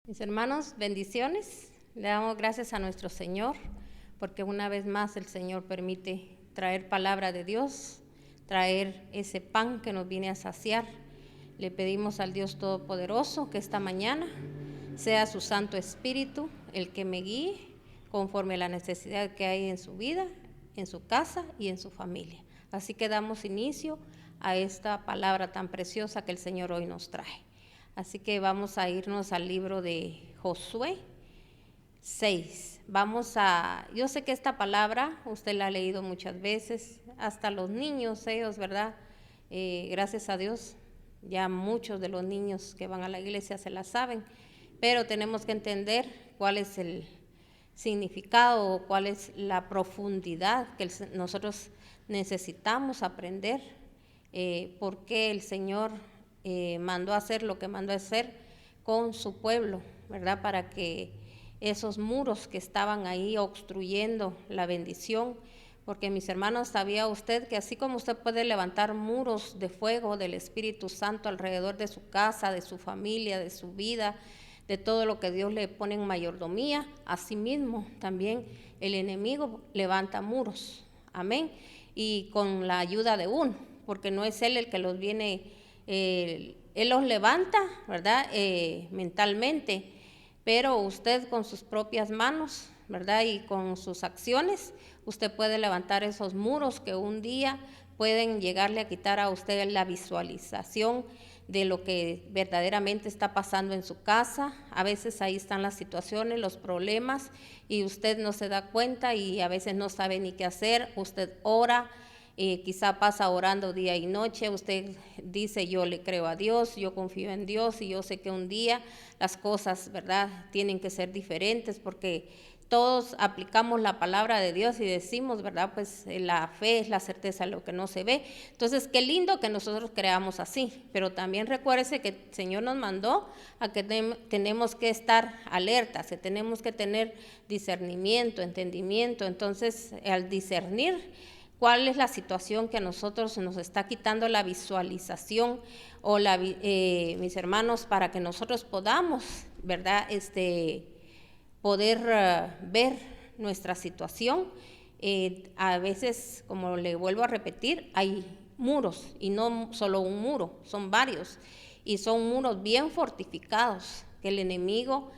Mis hermanos, bendiciones. Le damos gracias a nuestro Señor, porque una vez más el Señor permite traer palabra de Dios, traer ese pan que nos viene a saciar. Le pedimos al Dios Todopoderoso que esta mañana sea su Santo Espíritu el que me guíe conforme a la necesidad que hay en su vida, en su casa y en su familia. Así que damos inicio a esta palabra tan preciosa que el Señor hoy nos trae. Así que vamos a irnos al libro de Josué 6. Yo sé que esta palabra usted la ha leído muchas veces, hasta los niños, ellos, ¿verdad? Gracias a Dios, ya muchos de los niños que van a la iglesia se la saben, pero tenemos que entender cuál es el significado o cuál es la profundidad que nosotros necesitamos aprender, por qué el Señor mandó a hacer lo que mandó a hacer con su pueblo, ¿verdad? Para que esos muros que estaban ahí obstruyendo la bendición, porque mis hermanos, ¿sabía usted que así como usted puede levantar muros de fuego del Espíritu Santo alrededor de su casa, de su familia, de su vida, de todo lo que Dios le pone en mayordomía, asimismo también el enemigo levanta muros, amén, y con la ayuda de uno, porque no es él el que los viene, él los levanta, ¿verdad? Mentalmente, pero usted con sus propias manos, ¿verdad? Y con sus acciones, usted puede levantar esos muros que un día pueden llegarle a quitar a usted la visualización de lo que verdaderamente está pasando en su casa. A veces ahí están las situaciones, los problemas, y usted no se da cuenta y a veces no sabe ni qué hacer. Usted ora, quizá pasa orando día y noche, usted dice yo le creo a Dios, yo confío en Dios y yo sé que un día las cosas, ¿verdad?, tienen que ser diferentes, porque todos aplicamos la palabra de Dios y decimos, ¿verdad?, pues la fe es la certeza de lo que no se ve. Entonces, qué lindo que nosotros creamos así, pero también recuérdese que el Señor nos mandó a que tenemos que estar alertas, que tenemos que tener discernimiento, entendimiento. Entonces, al discernir cuál es la situación que a nosotros nos está quitando la visualización o mis hermanos, para que nosotros podamos, ¿verdad?, poder ver nuestra situación. A veces, como le vuelvo a repetir, hay muros, y no solo un muro, son varios, y son muros bien fortificados que el enemigo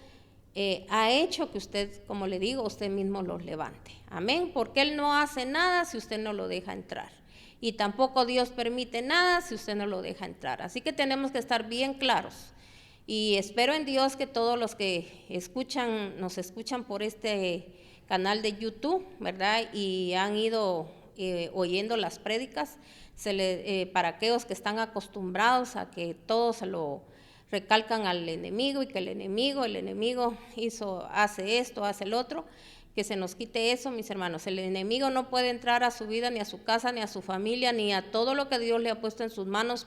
ha hecho que usted, como le digo, usted mismo los levante. Amén, porque él no hace nada si usted no lo deja entrar, y tampoco Dios permite nada si usted no lo deja entrar. Así que tenemos que estar bien claros. Y espero en Dios que todos los que nos escuchan por este canal de YouTube, ¿verdad?, y han ido oyendo las prédicas, para aquellos que están acostumbrados a que todo se lo recalcan al enemigo, y que el enemigo hace esto, hace el otro, que se nos quite eso, mis hermanos. El enemigo no puede entrar a su vida, ni a su casa, ni a su familia, ni a todo lo que Dios le ha puesto en sus manos,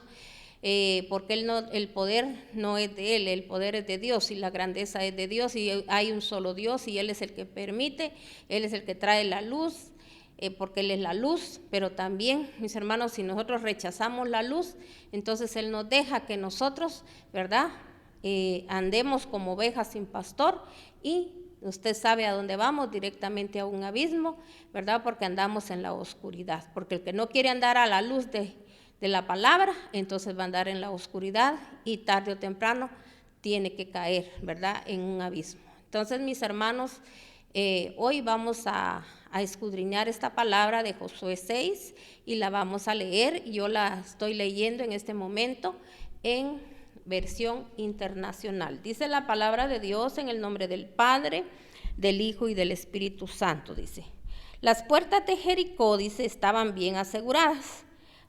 porque el poder no es de él, el poder es de Dios, y la grandeza es de Dios, y hay un solo Dios, y él es el que permite, él es el que trae la luz, porque él es la luz. Pero también, mis hermanos, si nosotros rechazamos la luz, entonces él nos deja que nosotros, ¿verdad?, andemos como ovejas sin pastor, y usted sabe a dónde vamos, directamente a un abismo, ¿verdad?, porque andamos en la oscuridad. Porque el que no quiere andar a la luz de la palabra, entonces va a andar en la oscuridad, y tarde o temprano tiene que caer, ¿verdad?, en un abismo. Entonces, mis hermanos, hoy vamos a escudriñar esta palabra de Josué 6 y la vamos a leer. Yo la estoy leyendo en este momento en versión internacional. Dice la palabra de Dios: en el nombre del Padre, del Hijo y del Espíritu Santo. Dice: las puertas de Jericó, dice, estaban bien aseguradas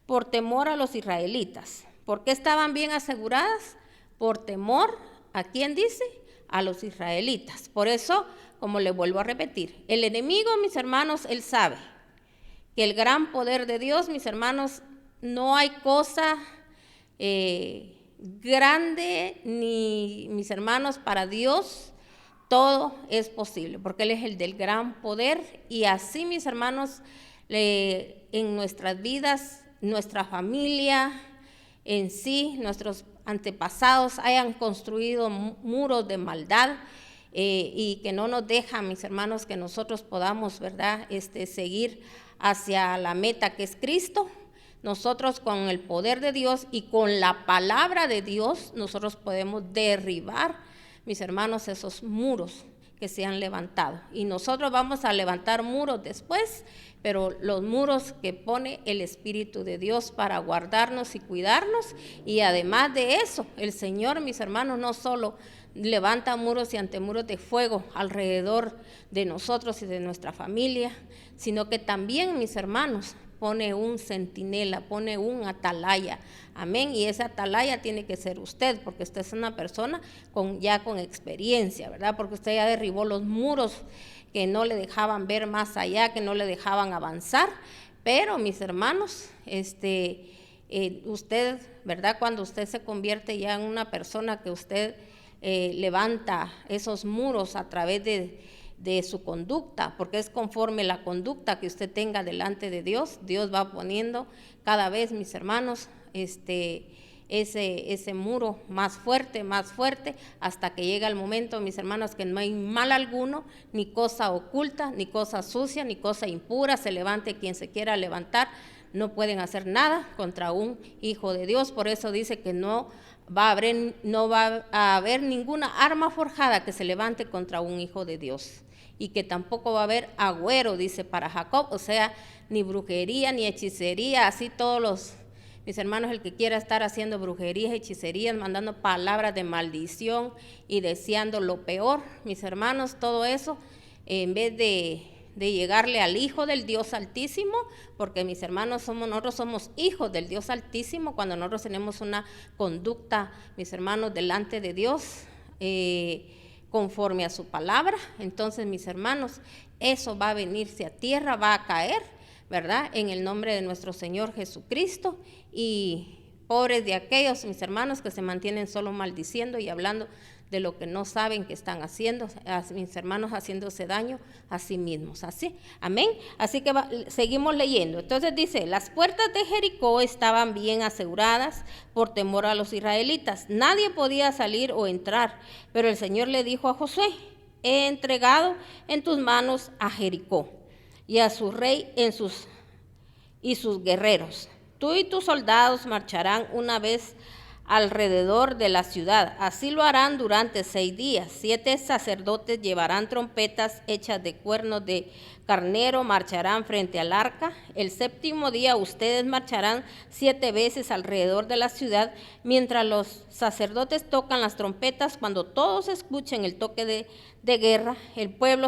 por temor a los israelitas. ¿Por qué estaban bien aseguradas? Por temor, ¿a quién dice? A los israelitas. Por eso, como le vuelvo a repetir, el enemigo, mis hermanos, él sabe que el gran poder de Dios, mis hermanos, no hay cosa grande, ni, mis hermanos, para Dios todo es posible, porque él es el del gran poder. Y así, mis hermanos, en nuestras vidas, nuestra familia, en sí, nuestros antepasados hayan construido muros de maldad, y que no nos dejan, mis hermanos, que nosotros podamos, ¿verdad?, seguir hacia la meta que es Cristo. Nosotros con el poder de Dios y con la palabra de Dios, nosotros podemos derribar, mis hermanos, esos muros que se han levantado. Y nosotros vamos a levantar muros después, pero los muros que pone el Espíritu de Dios para guardarnos y cuidarnos. Y además de eso, el Señor, mis hermanos, no solo levanta muros y antemuros de fuego alrededor de nosotros y de nuestra familia, sino que también, mis hermanos, pone un centinela, pone un atalaya, amén, y esa atalaya tiene que ser usted, porque usted es una persona ya con experiencia, ¿verdad? Porque usted ya derribó los muros que no le dejaban ver más allá, que no le dejaban avanzar. Pero, mis hermanos, usted, ¿verdad?, cuando usted se convierte ya en una persona que usted levanta esos muros a través de su conducta, porque es conforme la conducta que usted tenga delante de Dios, Dios va poniendo cada vez, mis hermanos, ese muro más fuerte, hasta que llega el momento, mis hermanos, que no hay mal alguno, ni cosa oculta, ni cosa sucia, ni cosa impura, se levante quien se quiera levantar, no pueden hacer nada contra un hijo de Dios. Por eso dice que no va a haber ninguna arma forjada que se levante contra un hijo de Dios, y que tampoco va a haber agüero, dice para Jacob, o sea, ni brujería, ni hechicería, así todos mis hermanos, el que quiera estar haciendo brujerías, hechicerías, mandando palabras de maldición y deseando lo peor, mis hermanos, todo eso, en vez de llegarle al Hijo del Dios Altísimo, porque, mis hermanos, nosotros somos hijos del Dios Altísimo cuando nosotros tenemos una conducta, mis hermanos, delante de Dios, conforme a su palabra. Entonces, mis hermanos, eso va a venirse a tierra, va a caer, ¿verdad?, en el nombre de nuestro Señor Jesucristo. Y pobres de aquellos, mis hermanos, que se mantienen solo maldiciendo y hablando de lo que no saben que están haciendo, mis hermanos, haciéndose daño a sí mismos. Así, amén. Así que seguimos leyendo. Entonces dice: las puertas de Jericó estaban bien aseguradas por temor a los israelitas. Nadie podía salir o entrar, pero el Señor le dijo a Josué: he entregado en tus manos a Jericó y a su rey y sus guerreros. Tú y tus soldados marcharán una vez alrededor de la ciudad. Así lo harán durante 6 días. 7 sacerdotes llevarán trompetas hechas de cuernos de carnero, marcharán frente al arca. El 7º día ustedes marcharán 7 veces alrededor de la ciudad, mientras los sacerdotes tocan las trompetas. Cuando todos escuchen el toque de guerra, el pueblo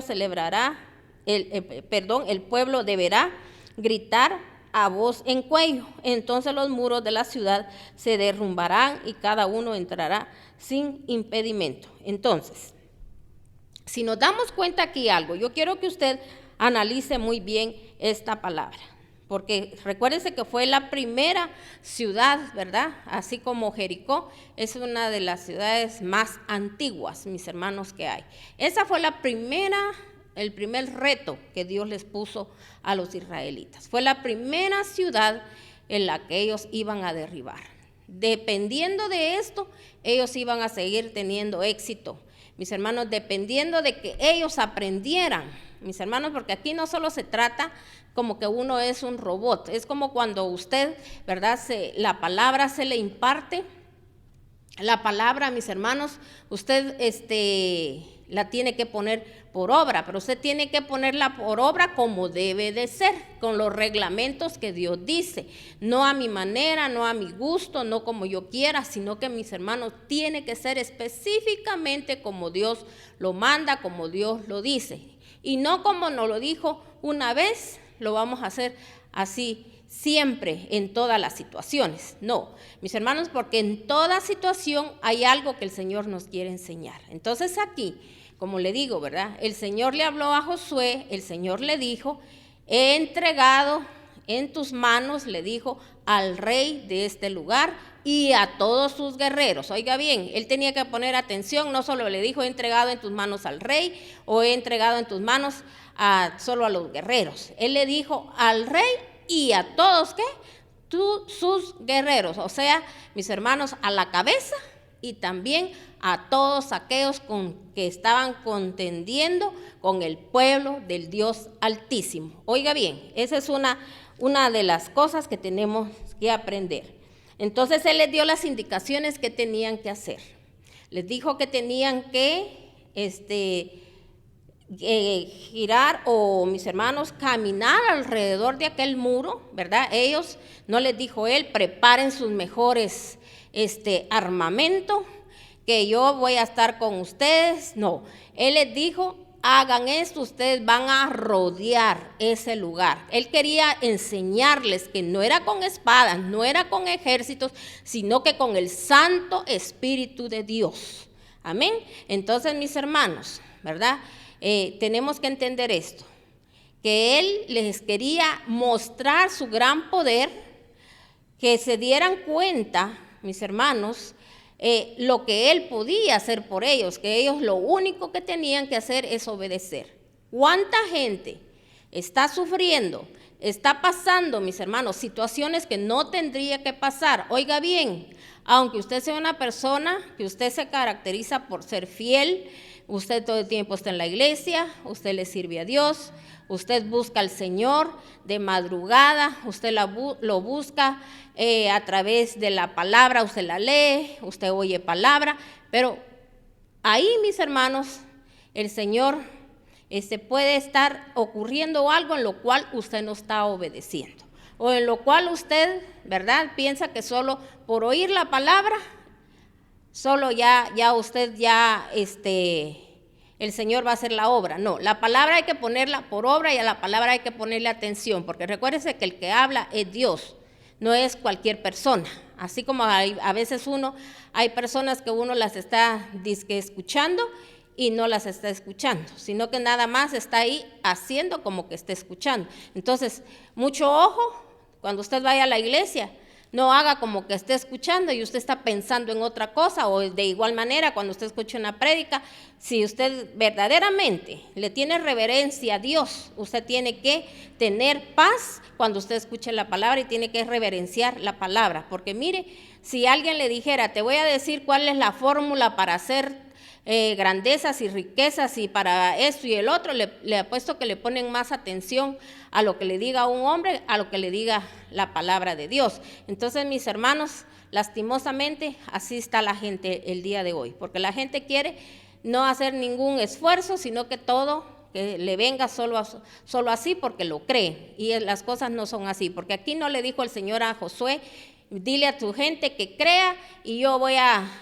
el pueblo deberá gritar a voz en cuello. Entonces los muros de la ciudad se derrumbarán y cada uno entrará sin impedimento. Entonces, si nos damos cuenta aquí algo, yo quiero que usted analice muy bien esta palabra, porque recuérdense que fue la primera ciudad, ¿verdad? Así como Jericó es una de las ciudades más antiguas, mis hermanos, que hay. Esa fue el primer reto que Dios les puso a los israelitas. Fue la primera ciudad en la que ellos iban a derribar. Dependiendo de esto, ellos iban a seguir teniendo éxito, mis hermanos, dependiendo de que ellos aprendieran, mis hermanos, porque aquí no solo se trata como que uno es un robot, es como cuando usted, ¿verdad?, la palabra se le imparte. La palabra, mis hermanos, usted la tiene que poner por obra, pero usted tiene que ponerla por obra como debe de ser, con los reglamentos que Dios dice, no a mi manera, no a mi gusto, no como yo quiera, sino que, mis hermanos, tiene que ser específicamente como Dios lo manda, como Dios lo dice, y no como nos lo dijo una vez, lo vamos a hacer así siempre, en todas las situaciones. No, mis hermanos, porque en toda situación hay algo que el Señor nos quiere enseñar. Entonces aquí, como le digo, ¿verdad?, el Señor le habló a Josué, el Señor le dijo: he entregado en tus manos, le dijo, al rey de este lugar y a todos sus guerreros. Oiga bien, él tenía que poner atención, no solo le dijo: he entregado en tus manos al rey, o he entregado en tus manos solo a los guerreros. Él le dijo al rey y a todos, ¿qué?, sus guerreros, o sea, mis hermanos, a la cabeza y también a todos aquellos que estaban contendiendo con el pueblo del Dios Altísimo. Oiga bien, esa es una de las cosas que tenemos que aprender. Entonces él les dio las indicaciones que tenían que hacer. Les dijo que tenían que girar o, mis hermanos, caminar alrededor de aquel muro, ¿verdad? Ellos, no les dijo él, preparen sus mejores armamento, que yo voy a estar con ustedes. No, él les dijo, hagan esto, ustedes van a rodear ese lugar. Él quería enseñarles que no era con espadas, no era con ejércitos, sino que con el Santo Espíritu de Dios. Amén. Entonces, mis hermanos, ¿verdad? Tenemos que entender esto, que él les quería mostrar su gran poder, que se dieran cuenta, mis hermanos, lo que él podía hacer por ellos, que ellos lo único que tenían que hacer es obedecer. ¿Cuánta gente está sufriendo, está pasando, mis hermanos, situaciones que no tendría que pasar? Oiga bien, aunque usted sea una persona que usted se caracteriza por ser fiel, usted todo el tiempo está en la iglesia, usted le sirve a Dios, usted busca al Señor de madrugada, usted lo busca a través de la palabra, usted la lee, usted oye palabra, pero ahí, mis hermanos, el Señor puede estar ocurriendo algo en lo cual usted no está obedeciendo, o en lo cual usted, ¿verdad?, piensa que solo por oír la palabra, solo ya usted el Señor va a hacer la obra. No, la palabra hay que ponerla por obra y a la palabra hay que ponerle atención, porque recuérdese que el que habla es Dios, no es cualquier persona. Así como a veces hay personas que uno las está escuchando y no las está escuchando, sino que nada más está ahí haciendo como que está escuchando. Entonces, mucho ojo cuando usted vaya a la iglesia. No haga como que esté escuchando y usted está pensando en otra cosa, o de igual manera cuando usted escucha una prédica, si usted verdaderamente le tiene reverencia a Dios, usted tiene que tener paz cuando usted escuche la palabra y tiene que reverenciar la palabra, porque mire, si alguien le dijera, te voy a decir cuál es la fórmula para hacer grandezas y riquezas y para esto y el otro, le apuesto que le ponen más atención a lo que le diga un hombre, a lo que le diga la palabra de Dios. Entonces, mis hermanos, lastimosamente así está la gente el día de hoy, porque la gente quiere no hacer ningún esfuerzo, sino que todo que le venga solo así porque lo cree, y las cosas no son así, porque aquí no le dijo el Señor a Josué, dile a tu gente que crea y yo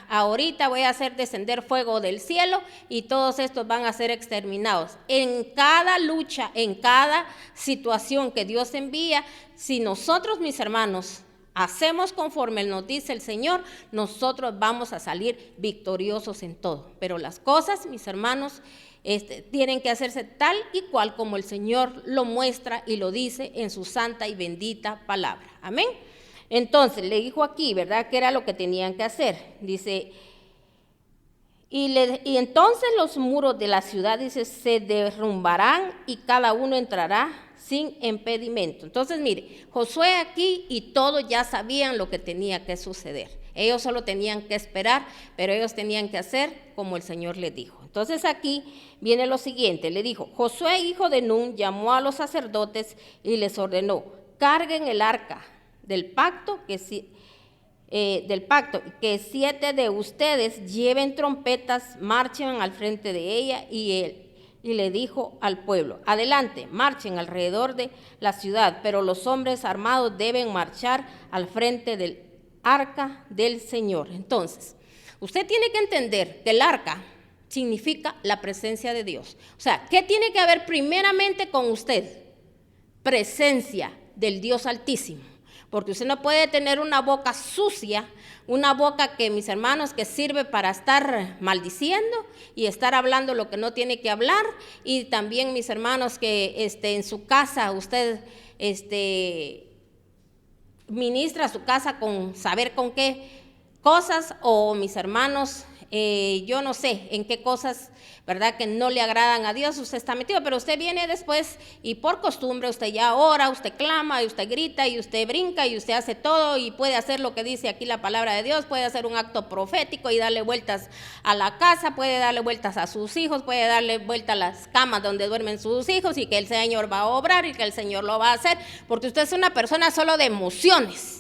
ahorita voy a hacer descender fuego del cielo y todos estos van a ser exterminados. En cada lucha, en cada situación que Dios envía, si nosotros, mis hermanos, hacemos conforme nos dice el Señor, nosotros vamos a salir victoriosos en todo. Pero las cosas, mis hermanos, tienen que hacerse tal y cual como el Señor lo muestra y lo dice en su santa y bendita palabra. Amén. Entonces, le dijo aquí, ¿verdad?, que era lo que tenían que hacer. Dice, y entonces los muros de la ciudad, dice, se derrumbarán y cada uno entrará sin impedimento. Entonces, mire, Josué aquí y todos ya sabían lo que tenía que suceder. Ellos solo tenían que esperar, pero ellos tenían que hacer como el Señor les dijo. Entonces, aquí viene lo siguiente. Le dijo, Josué, hijo de Nun, llamó a los sacerdotes y les ordenó, carguen el arca del pacto, que 7 de ustedes lleven trompetas, marchen al frente de ella, y le dijo al pueblo, adelante, marchen alrededor de la ciudad, pero los hombres armados deben marchar al frente del arca del Señor. Entonces, usted tiene que entender que el arca significa la presencia de Dios. O sea, ¿qué tiene que haber primeramente con usted? Presencia del Dios Altísimo. Porque usted no puede tener una boca sucia, una boca que, mis hermanos, que sirve para estar maldiciendo y estar hablando lo que no tiene que hablar. Y también, mis hermanos, que en su casa usted ministra su casa con saber con qué cosas, o, mis hermanos, yo no sé en qué cosas, ¿verdad?, que no le agradan a Dios, usted está metido, pero usted viene después y por costumbre usted ya ora, usted clama y usted grita y usted brinca y usted hace todo y puede hacer lo que dice aquí la palabra de Dios, puede hacer un acto profético y darle vueltas a la casa, puede darle vueltas a sus hijos, puede darle vueltas a las camas donde duermen sus hijos y que el Señor va a obrar y que el Señor lo va a hacer, porque usted es una persona solo de emociones.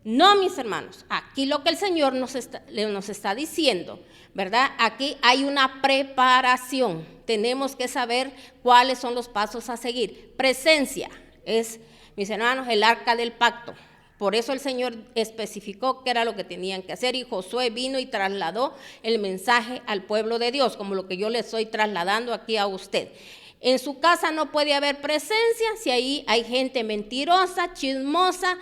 No, mis hermanos, aquí lo que el Señor nos está diciendo, ¿verdad? Aquí hay una preparación, tenemos que saber cuáles son los pasos a seguir. Presencia es, mis hermanos, el arca del pacto. Por eso el Señor especificó qué era lo que tenían que hacer y Josué vino y trasladó el mensaje al pueblo de Dios, como lo que yo le estoy trasladando aquí a usted. En su casa no puede haber presencia si ahí hay gente mentirosa, chismosa,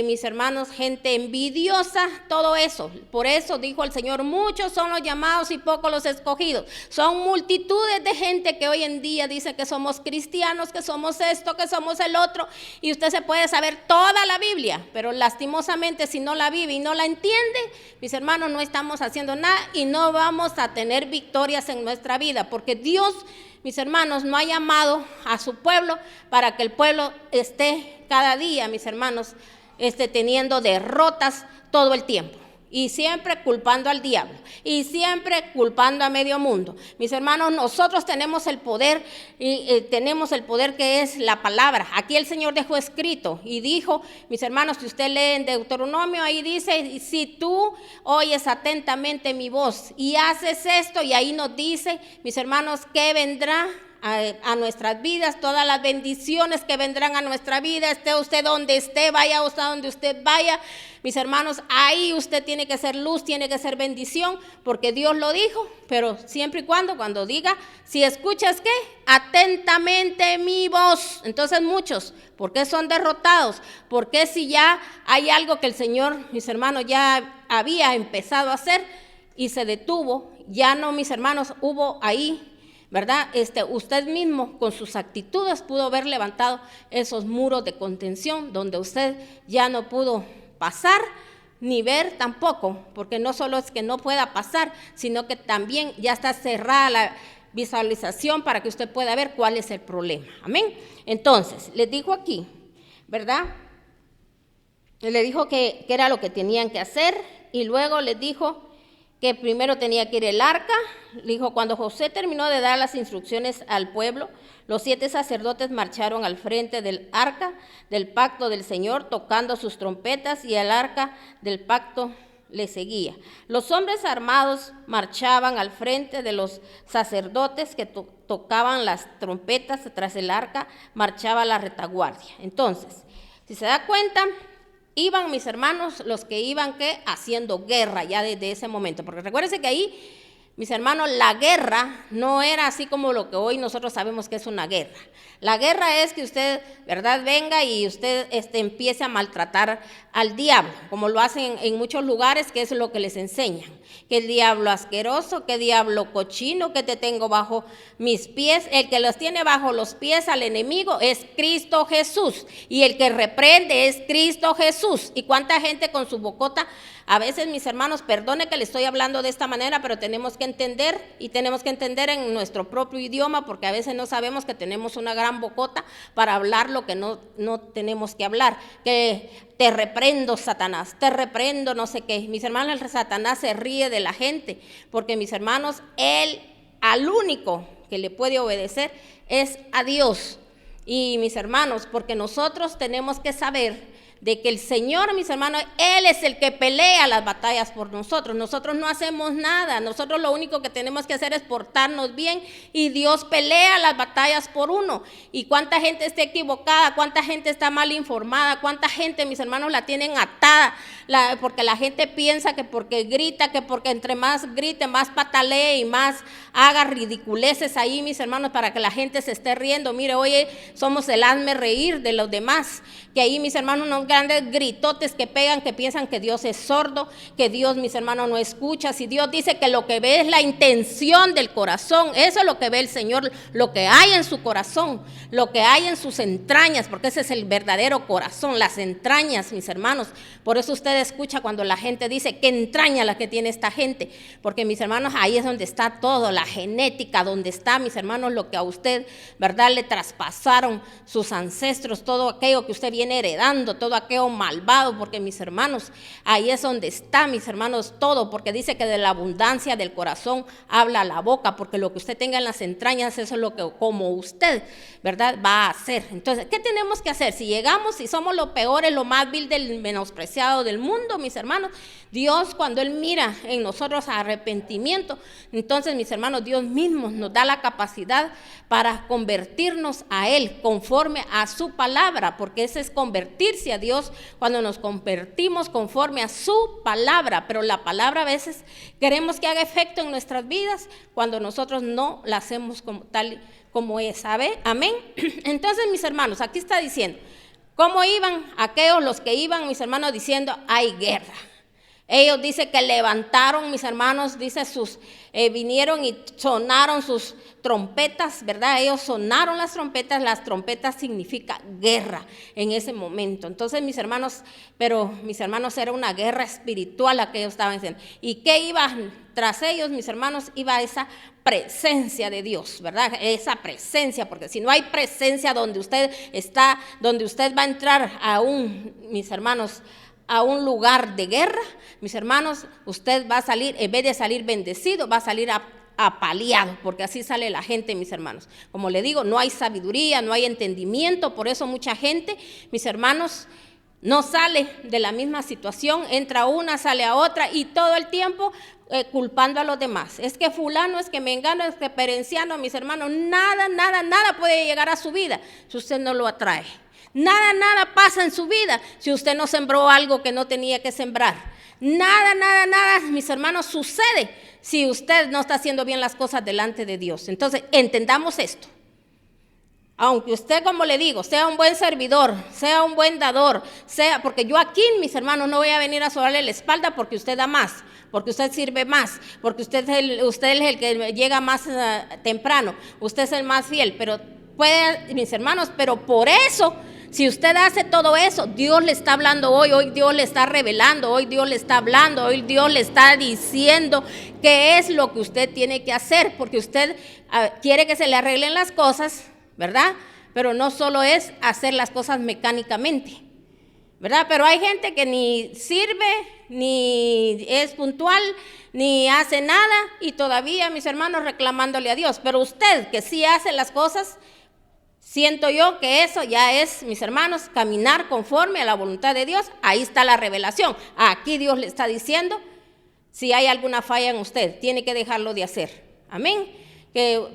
mis hermanos, gente envidiosa, todo eso. Por eso dijo el Señor, muchos son los llamados y pocos los escogidos. Son multitudes de gente que hoy en día dice que somos cristianos, que somos esto, que somos el otro, y usted se puede saber toda la Biblia, pero lastimosamente si no la vive y no la entiende, mis hermanos, no estamos haciendo nada y no vamos a tener victorias en nuestra vida, porque Dios, mis hermanos, no ha llamado a su pueblo para que el pueblo esté cada día, mis hermanos, teniendo derrotas todo el tiempo. Y siempre culpando al diablo. Y siempre culpando a medio mundo. Mis hermanos, nosotros tenemos el poder. Tenemos el poder que es la palabra. Aquí el Señor dejó escrito y dijo, mis hermanos, si usted lee en Deuteronomio, ahí dice, si tú oyes atentamente mi voz y haces esto, y ahí nos dice, mis hermanos, que vendrá a nuestras vidas, todas las bendiciones que vendrán a nuestra vida, esté usted donde esté, vaya usted donde usted vaya, mis hermanos, ahí usted tiene que ser luz, tiene que ser bendición, porque Dios lo dijo, pero siempre y cuando diga, si escuchas ¿qué? Atentamente mi voz. Entonces muchos, ¿por qué son derrotados? Porque si ya hay algo que el Señor, mis hermanos, ya había empezado a hacer y se detuvo, ya no, mis hermanos, hubo ahí, ¿verdad? Usted mismo con sus actitudes pudo haber levantado esos muros de contención donde usted ya no pudo pasar ni ver tampoco, porque no solo es que no pueda pasar, sino que también ya está cerrada la visualización para que usted pueda ver cuál es el problema. Amén. Entonces, les dijo aquí, ¿verdad? Le dijo que era lo que tenían que hacer y luego les dijo que primero tenía que ir el arca. Dijo, cuando José terminó de dar las instrucciones al pueblo, los 7 sacerdotes marcharon al frente del arca del pacto del Señor, tocando sus trompetas, y el arca del pacto le seguía. Los hombres armados marchaban al frente de los sacerdotes que tocaban las trompetas. Tras el arca marchaba la retaguardia. Entonces, si se da cuenta, iban, mis hermanos, los que iban haciendo guerra ya desde ese momento, porque recuérdense que ahí, mis hermanos, la guerra no era así como lo que hoy nosotros sabemos que es una guerra. La guerra es que usted, ¿verdad?, venga y usted empiece a maltratar al diablo, como lo hacen en muchos lugares, que es lo que les enseñan. Que el diablo asqueroso, que diablo cochino, que te tengo bajo mis pies. El que los tiene bajo los pies al enemigo es Cristo Jesús. Y el que reprende es Cristo Jesús. ¿Y cuánta gente con su bocota? A veces, mis hermanos, perdone que le estoy hablando de esta manera, pero tenemos que entender, y tenemos que entender en nuestro propio idioma, porque a veces no sabemos que tenemos una gran bocota para hablar lo que no tenemos que hablar. Que te reprendo, Satanás, te reprendo, no sé qué. Mis hermanos, el Satanás se ríe de la gente, porque, mis hermanos, él al único que le puede obedecer es a Dios. Y, mis hermanos, porque nosotros tenemos que saber de que el Señor, mis hermanos, Él es el que pelea las batallas por nosotros. Nosotros no hacemos nada, nosotros lo único que tenemos que hacer es portarnos bien, y Dios pelea las batallas por uno. Y cuánta gente está equivocada, cuánta gente está mal informada, cuánta gente, mis hermanos, la tienen atada, porque la gente piensa que porque grita, que porque entre más grite, más patalee y más haga ridiculeces ahí, mis hermanos, para que la gente se esté riendo. Mire, hoy somos el hazme reír de los demás, que ahí, mis hermanos, unos grandes gritotes que pegan, que piensan que Dios es sordo, que Dios, mis hermanos, no escucha. Si Dios dice que lo que ve es la intención del corazón, eso es lo que ve el Señor, lo que hay en su corazón, lo que hay en sus entrañas, porque ese es el verdadero corazón, las entrañas, mis hermanos. Por eso usted escucha cuando la gente dice, ¿qué entraña la que tiene esta gente? Porque, mis hermanos, ahí es donde está todo, la genética, donde está, mis hermanos, lo que a usted, ¿verdad?, le traspasaron sus ancestros, todo aquello que usted viene heredando, todo aquello malvado, porque, mis hermanos, ahí es donde está, mis hermanos, todo, porque dice que de la abundancia del corazón habla la boca, porque lo que usted tenga en las entrañas, eso es lo que como usted, ¿verdad?, va a hacer. Entonces, ¿qué tenemos que hacer? Si llegamos y somos lo peor, lo más vil del menospreciado del mundo, mis hermanos, Dios, cuando Él mira en nosotros arrepentimiento, entonces, mis hermanos, Dios mismo nos da la capacidad para convertirnos a Él conforme a su palabra, porque ese es convertirse a Dios cuando nos convertimos conforme a su palabra. Pero la palabra a veces queremos que haga efecto en nuestras vidas cuando nosotros no la hacemos como tal como es, ¿sabe? Amén. Entonces, mis hermanos, aquí está diciendo, ¿cómo iban aquellos los que iban, mis hermanos, diciendo hay guerra? Ellos dice que levantaron, mis hermanos, dice vinieron y sonaron sus trompetas, ¿verdad? Ellos sonaron las trompetas significa guerra en ese momento. Entonces, mis hermanos, era una guerra espiritual la que ellos estaban diciendo. ¿Y qué iba tras ellos, mis hermanos? Iba esa presencia de Dios, ¿verdad? Esa presencia, porque si no hay presencia donde usted está, donde usted va a entrar mis hermanos, a un lugar de guerra, mis hermanos, usted va a salir, en vez de salir bendecido, va a salir apaleado, porque así sale la gente, mis hermanos. Como le digo, no hay sabiduría, no hay entendimiento, por eso mucha gente, mis hermanos, no sale de la misma situación, entra una, sale a otra, y todo el tiempo culpando a los demás. Es que fulano, es que mengano, es que perenciano, mis hermanos, nada puede llegar a su vida si usted no lo atrae. Nada pasa en su vida si usted no sembró algo que no tenía que sembrar. Nada, mis hermanos, sucede si usted no está haciendo bien las cosas delante de Dios. Entonces, entendamos esto. Aunque usted, como le digo, sea un buen servidor, sea un buen dador, porque yo aquí, mis hermanos, no voy a venir a sobarle la espalda porque usted da más, porque usted sirve más, porque usted es el que llega más temprano, usted es el más fiel, pero mis hermanos, pero por eso, si usted hace todo eso, Dios le está hablando hoy Dios le está revelando, hoy Dios le está hablando, hoy Dios le está diciendo qué es lo que usted tiene que hacer, porque usted quiere que se le arreglen las cosas, ¿verdad? Pero no solo es hacer las cosas mecánicamente, ¿verdad? Pero hay gente que ni sirve, ni es puntual, ni hace nada, y todavía, mis hermanos, reclamándole a Dios. Pero usted que sí hace las cosas, siento yo que eso ya es, mis hermanos, caminar conforme a la voluntad de Dios. Ahí está la revelación. Aquí Dios le está diciendo, si hay alguna falla en usted, tiene que dejarlo de hacer. Amén.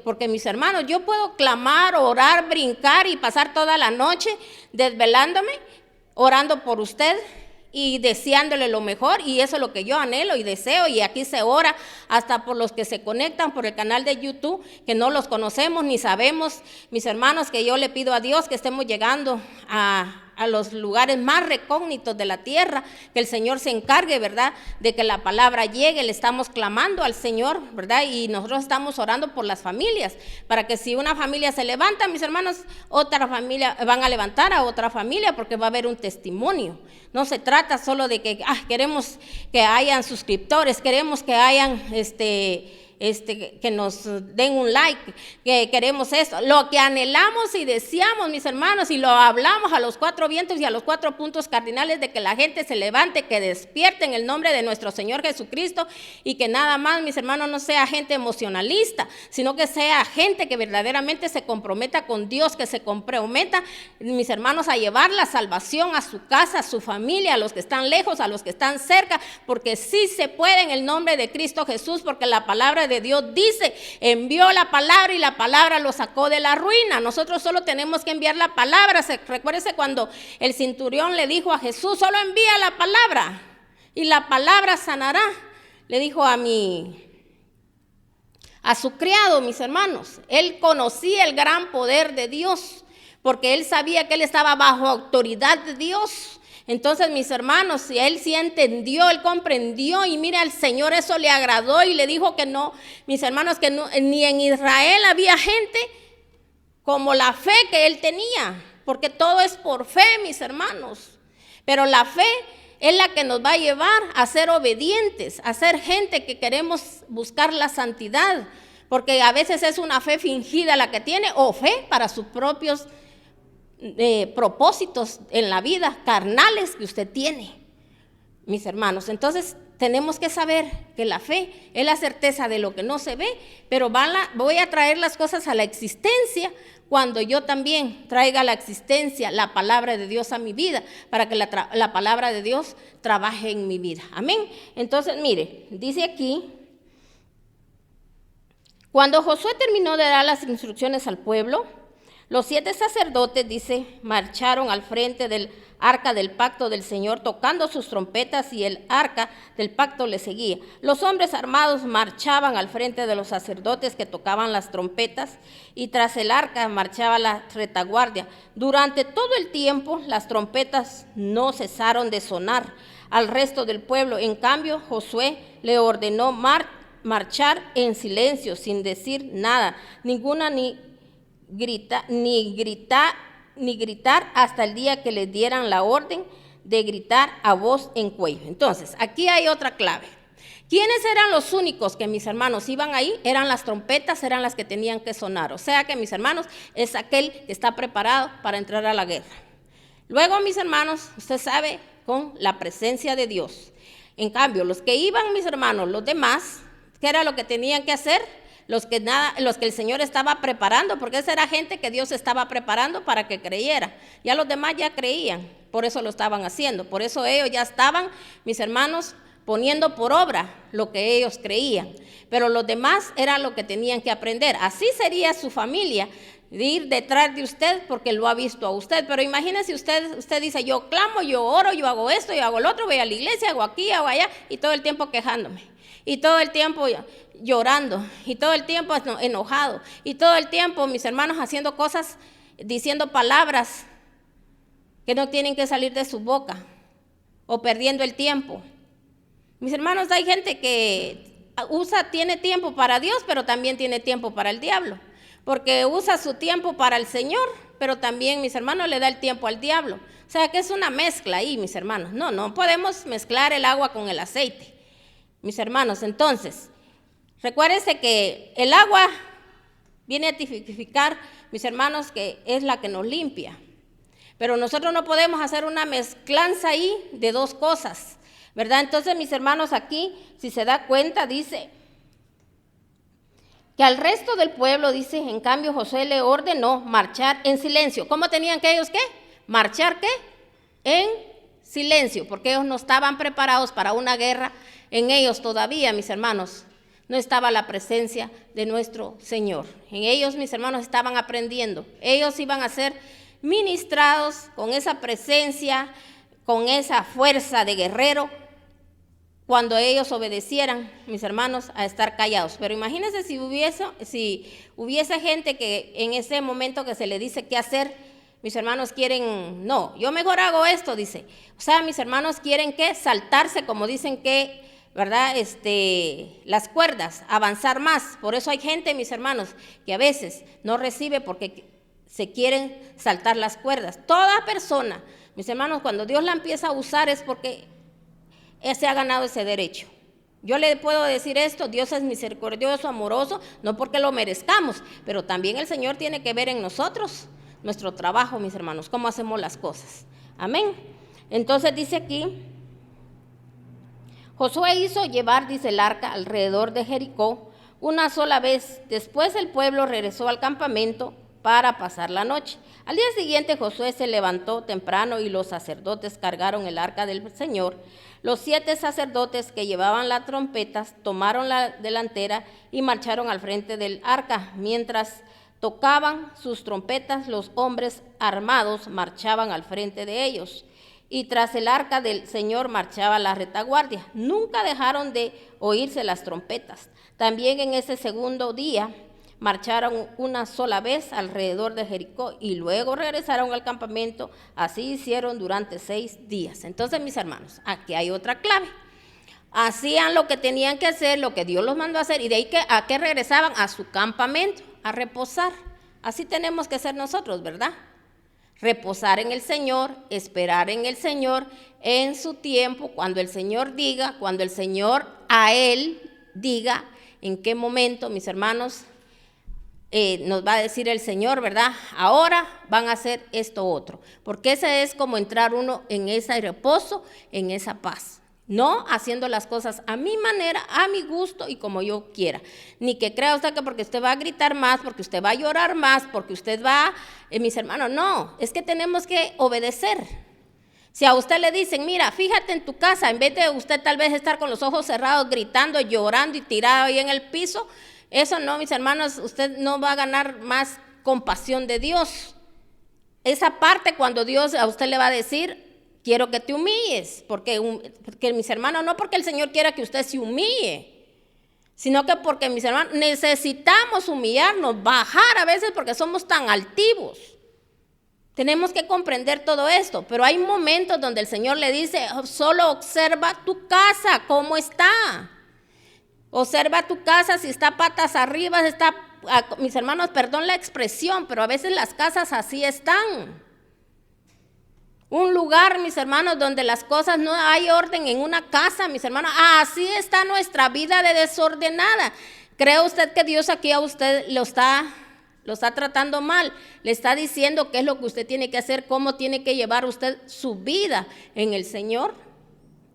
Porque, mis hermanos, yo puedo clamar, orar, brincar y pasar toda la noche desvelándome, orando por usted y deseándole lo mejor, y eso es lo que yo anhelo y deseo, y aquí se ora hasta por los que se conectan por el canal de YouTube, que no los conocemos ni sabemos, mis hermanos, que yo le pido a Dios que estemos llegando a los lugares más recógnitos de la tierra, que el Señor se encargue, ¿verdad?, de que la palabra llegue. Le estamos clamando al Señor, ¿verdad?, y nosotros estamos orando por las familias, para que si una familia se levanta, mis hermanos, otra familia van a levantar a otra familia, porque va a haber un testimonio. No se trata solo de que queremos que hayan suscriptores, queremos que hayan que nos den un like, que queremos eso. Lo que anhelamos y deseamos, mis hermanos, y lo hablamos a los cuatro vientos y a los cuatro puntos cardinales, de que la gente se levante, que despierte en el nombre de nuestro Señor Jesucristo, y que nada más, mis hermanos, no sea gente emocionalista, sino que sea gente que verdaderamente se comprometa con Dios, que se comprometa, mis hermanos, a llevar la salvación a su casa, a su familia, a los que están lejos, a los que están cerca, porque sí se puede en el nombre de Cristo Jesús, porque la palabra de Dios dice, envió la palabra y la palabra lo sacó de la ruina. Nosotros solo tenemos que enviar la palabra. Recuérdese cuando el centurión le dijo a Jesús, solo envía la palabra y la palabra sanará. Le dijo a su criado, mis hermanos. Él conocía el gran poder de Dios, porque él sabía que él estaba bajo autoridad de Dios. Entonces, mis hermanos, si él sí entendió, él comprendió, y mire, al Señor eso le agradó y le dijo que no, mis hermanos, que no, ni en Israel había gente como la fe que él tenía, porque todo es por fe, mis hermanos. Pero la fe es la que nos va a llevar a ser obedientes, a ser gente que queremos buscar la santidad, porque a veces es una fe fingida la que tiene, o fe para sus propios propósitos en la vida, carnales que usted tiene, mis hermanos. Entonces tenemos que saber que la fe es la certeza de lo que no se ve, pero voy a traer las cosas a la existencia cuando yo también traiga a la existencia la palabra de Dios a mi vida, para que la palabra de Dios trabaje en mi vida. Amén. Entonces, mire, dice aquí, cuando Josué terminó de dar las instrucciones al pueblo, los 7 sacerdotes, dice, marcharon al frente del arca del pacto del Señor tocando sus trompetas, y el arca del pacto le seguía. Los hombres armados marchaban al frente de los sacerdotes que tocaban las trompetas, y tras el arca marchaba la retaguardia. Durante todo el tiempo las trompetas no cesaron de sonar al resto del pueblo. En cambio, Josué le ordenó marchar en silencio, sin decir nada, ni gritar hasta el día que les dieran la orden de gritar a voz en cuello. Entonces, aquí hay otra clave. ¿Quiénes eran los únicos que, mis hermanos, iban ahí? Eran las trompetas, eran las que tenían que sonar. O sea que, mis hermanos, es aquel que está preparado para entrar a la guerra. Luego, mis hermanos, usted sabe, con la presencia de Dios. En cambio, los que iban, mis hermanos, los demás, ¿qué era lo que tenían que hacer? Los que el Señor estaba preparando, porque esa era gente que Dios estaba preparando para que creyera. Ya los demás ya creían, por eso lo estaban haciendo. Por eso ellos ya estaban, mis hermanos, poniendo por obra lo que ellos creían. Pero los demás era lo que tenían que aprender. Así sería su familia, de ir detrás de usted porque lo ha visto a usted. Pero imagínese usted dice, yo clamo, yo oro, yo hago esto, yo hago lo otro, voy a la iglesia, hago aquí, hago allá, y todo el tiempo quejándome. Y todo el tiempo llorando, y todo el tiempo enojado, y todo el tiempo, mis hermanos, haciendo cosas, diciendo palabras que no tienen que salir de su boca, o perdiendo el tiempo. Mis hermanos, hay gente que tiene tiempo para Dios, pero también tiene tiempo para el diablo, porque usa su tiempo para el Señor, pero también, mis hermanos, le da el tiempo al diablo. O sea, que es una mezcla ahí, mis hermanos. No podemos mezclar el agua con el aceite. Mis hermanos, entonces, recuérdense que el agua viene a tipificar, mis hermanos, que es la que nos limpia. Pero nosotros no podemos hacer una mezclanza ahí de dos cosas, ¿verdad? Entonces, mis hermanos, aquí, si se da cuenta, dice que al resto del pueblo, dice, en cambio, Josué le ordenó marchar en silencio. ¿Cómo tenían que ellos qué? ¿Marchar qué? En silencio, porque ellos no estaban preparados para una guerra. En ellos todavía, mis hermanos, no estaba la presencia de nuestro Señor. En ellos, mis hermanos, estaban aprendiendo. Ellos iban a ser ministrados con esa presencia, con esa fuerza de guerrero, cuando ellos obedecieran, mis hermanos, a estar callados. Pero imagínense si hubiese gente que en ese momento que se le dice qué hacer, mis hermanos quieren, no, yo mejor hago esto, dice. O sea, mis hermanos quieren que saltarse, como dicen que, ¿verdad? Las cuerdas, avanzar más. Por eso hay gente, mis hermanos, que a veces no recibe porque se quieren saltar las cuerdas. Toda persona, mis hermanos, cuando Dios la empieza a usar es porque se ha ganado ese derecho. Yo le puedo decir esto, Dios es misericordioso, amoroso, no porque lo merezcamos, pero también el Señor tiene que ver en nosotros nuestro trabajo, mis hermanos, cómo hacemos las cosas. Amén. Entonces dice aquí, Josué hizo llevar, dice, el arca alrededor de Jericó una sola vez. Después el pueblo regresó al campamento para pasar la noche. Al día siguiente Josué se levantó temprano y los sacerdotes cargaron el arca del Señor. Los 7 sacerdotes que llevaban las trompetas tomaron la delantera y marcharon al frente del arca. Mientras tocaban sus trompetas, los hombres armados marchaban al frente de ellos. Y tras el arca del Señor marchaba la retaguardia. Nunca dejaron de oírse las trompetas. También en ese segundo día marcharon una sola vez alrededor de Jericó y luego regresaron al campamento. Así hicieron durante 6 días. Entonces, mis hermanos, aquí hay otra clave. Hacían lo que tenían que hacer, lo que Dios los mandó a hacer, y de ahí ¿a qué regresaban? A su campamento, a reposar. Así tenemos que ser nosotros, ¿verdad? Reposar en el Señor, esperar en el Señor, en su tiempo, cuando el Señor diga, cuando el Señor a Él diga en qué momento, mis hermanos, nos va a decir el Señor, ¿verdad? Ahora van a hacer esto otro, porque ese es como entrar uno en ese reposo, en esa paz. No haciendo las cosas a mi manera, a mi gusto y como yo quiera. Ni que crea usted que porque usted va a gritar más, porque usted va a llorar más, porque usted va, mis hermanos, no, es que tenemos que obedecer. Si a usted le dicen, mira, fíjate en tu casa, en vez de usted tal vez estar con los ojos cerrados, gritando, llorando y tirado ahí en el piso, eso no, mis hermanos, usted no va a ganar más compasión de Dios. Esa parte cuando Dios a usted le va a decir, quiero que te humilles, porque mis hermanos, no porque el Señor quiera que usted se humille, sino que porque mis hermanos necesitamos humillarnos, bajar a veces porque somos tan altivos. Tenemos que comprender todo esto, pero hay momentos donde el Señor le dice, solo observa tu casa, cómo está. Observa tu casa, si está patas arriba, está, mis hermanos, perdón la expresión, pero a veces las casas así están. Un lugar, mis hermanos, donde las cosas no hay orden en una casa, mis hermanos. Así está nuestra vida de desordenada. ¿Cree usted que Dios aquí a usted lo está tratando mal? Le está diciendo qué es lo que usted tiene que hacer, cómo tiene que llevar usted su vida en el Señor.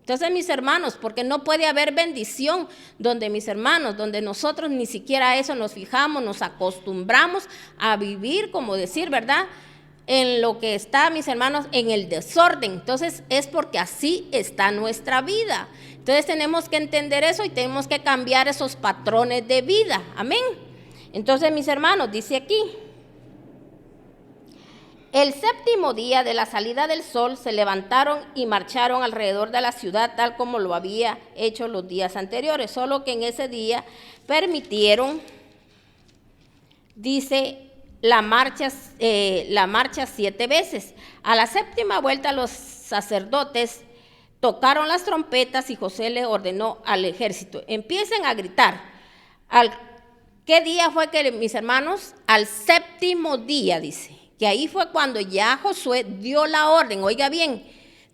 Entonces, mis hermanos, porque no puede haber bendición donde, mis hermanos, donde nosotros ni siquiera eso nos fijamos, nos acostumbramos a vivir, como decir, ¿verdad?, en lo que está, mis hermanos, en el desorden. Entonces es porque así está nuestra vida. Entonces tenemos que entender eso y tenemos que cambiar esos patrones de vida. Amén. Entonces, mis hermanos, dice aquí, el 7º día de la salida del sol se levantaron y marcharon alrededor de la ciudad tal como lo había hecho los días anteriores, solo que en ese día permitieron, dice, la marcha 7 veces. A la 7ª vuelta los sacerdotes tocaron las trompetas y Josué le ordenó al ejército, empiecen a gritar. ¿Qué día fue que, mis hermanos? Al 7º día, dice, que ahí fue cuando ya Josué dio la orden. Oiga bien,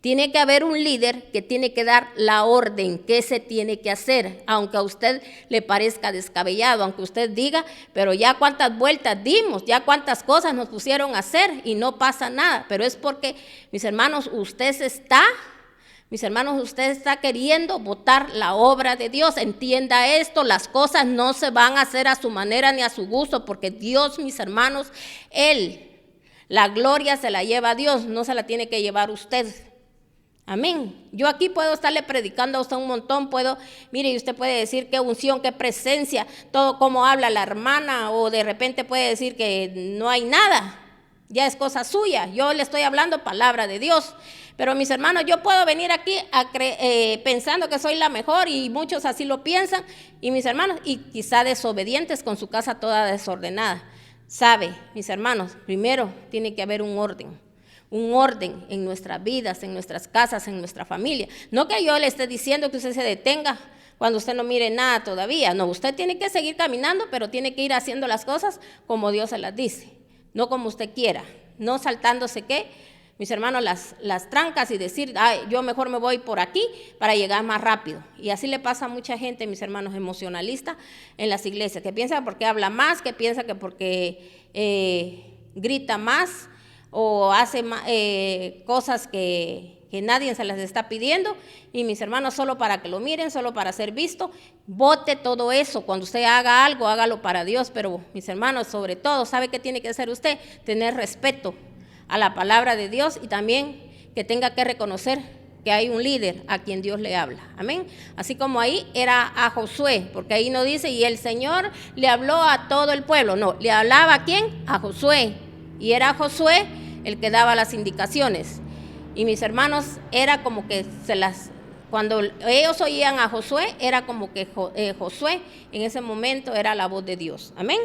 tiene que haber un líder que tiene que dar la orden, qué se tiene que hacer, aunque a usted le parezca descabellado, aunque usted diga, pero ya cuántas vueltas dimos, ya cuántas cosas nos pusieron a hacer y no pasa nada, pero es porque, mis hermanos, usted está queriendo botar la obra de Dios. Entienda esto, las cosas no se van a hacer a su manera ni a su gusto, porque Dios, mis hermanos, la gloria se la lleva a Dios, no se la tiene que llevar usted. Amén. Yo aquí puedo estarle predicando a usted un montón, mire, y usted puede decir qué unción, qué presencia, todo como habla la hermana, o de repente puede decir que no hay nada, ya es cosa suya. Yo le estoy hablando palabra de Dios. Pero, mis hermanos, yo puedo venir aquí pensando que soy la mejor, y muchos así lo piensan, y mis hermanos, y quizá desobedientes con su casa toda desordenada. ¿Sabe, mis hermanos? Primero tiene que haber un orden en nuestras vidas, en nuestras casas, en nuestra familia. No que yo le esté diciendo que usted se detenga cuando usted no mire nada todavía. No, usted tiene que seguir caminando, pero tiene que ir haciendo las cosas como Dios se las dice, no como usted quiera, no saltándose mis hermanos, las trancas y decir, yo mejor me voy por aquí para llegar más rápido. Y así le pasa a mucha gente, mis hermanos, emocionalista en las iglesias, que piensa porque habla más, que piensa que porque grita más, o hace cosas que nadie se las está pidiendo, y mis hermanos, solo para que lo miren, solo para ser visto. Bote todo eso. Cuando usted haga algo, hágalo para Dios, pero, mis hermanos, sobre todo, ¿sabe qué tiene que hacer usted? Tener respeto a la palabra de Dios, y también que tenga que reconocer que hay un líder a quien Dios le habla. Amén. Así como ahí era a Josué, porque ahí no dice, y el Señor le habló a todo el pueblo. No, le hablaba ¿a quién? A Josué. Y era Josué el que daba las indicaciones. Y, mis hermanos, era como que Cuando ellos oían a Josué, era como que Josué en ese momento era la voz de Dios. Amén.